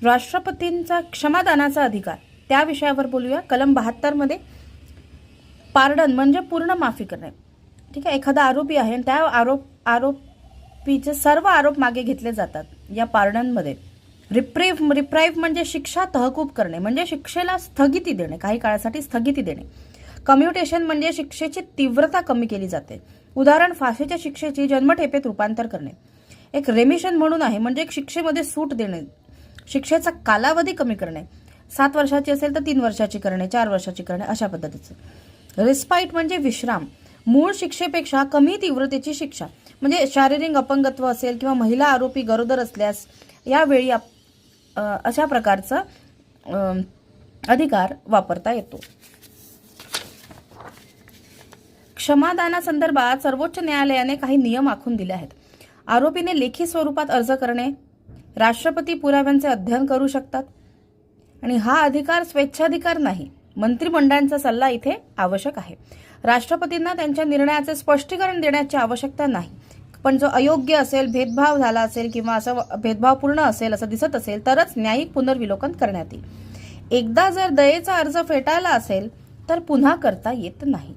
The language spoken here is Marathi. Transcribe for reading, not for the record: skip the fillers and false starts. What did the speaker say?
राष्ट्रपतींचा क्षमादानाचा अधिकार त्या विषयावर बोलूया. कलम 72 मध्ये पार्डन म्हणजे पूर्ण माफी करणे. ठीक आहे, एखादा आरोपी आहे आणि त्या आरोपीचे सर्व आरोप मागे घेतले जातात या पार्डनमध्ये. रिप्राइव्ह म्हणजे शिक्षा तहकूब करणे, म्हणजे शिक्षेला स्थगिती देणे, काही काळासाठी स्थगिती देणे. कम्युटेशन म्हणजे शिक्षेची तीव्रता कमी केली जाते. उदाहरण, फाशीच्या शिक्षेची जन्मठेपेत रूपांतर करणे. एक रेमिशन म्हणून आहे, म्हणजे एक शिक्षेमध्ये सूट देणे, शिक्षेचा कालावधी कमी करणे. 7 वर्षाची असेल तर 3 वर्षाची करणे, 4 वर्षाची करणे, अशा पद्धतीचं. रिस्पाईट म्हणजे विश्राम, मूळ शिक्षेपेक्षा कमी तीव्रतेची शिक्षा, म्हणजे शारीरिक अपंगत्व असेल किंवा महिला आरोपी गरोदर असल्यास यावेळी अशा प्रकारचा अधिकार वापरता येतो. क्षमादानासंदर्भात सर्वोच्च न्यायालयाने काही नियम आखून दिले आहेत. आरोपीने लेखी स्वरूपात अर्ज करणे, राष्ट्रपती पुराव्यांचे अध्ययन करू शकतात, आणि हा अधिकार स्वेच्छाधिकार नाही, मंत्रिमंडळाचा सल्ला इथे आवश्यक आहे. राष्ट्रपतींना त्यांच्या निर्णयाचे स्पष्टीकरण देण्याची आवश्यकता नाही, पण जो अयोग्य असेल, भेदभाव झाला असेल किंवा असं भेदभावपूर्ण असेल असं दिसत असेल तरच न्यायिक पुनर्विलोकन करण्यात येईल. एकदा जर दयेचा अर्ज फेटाळला असेल तर पुन्हा करता येत नाही.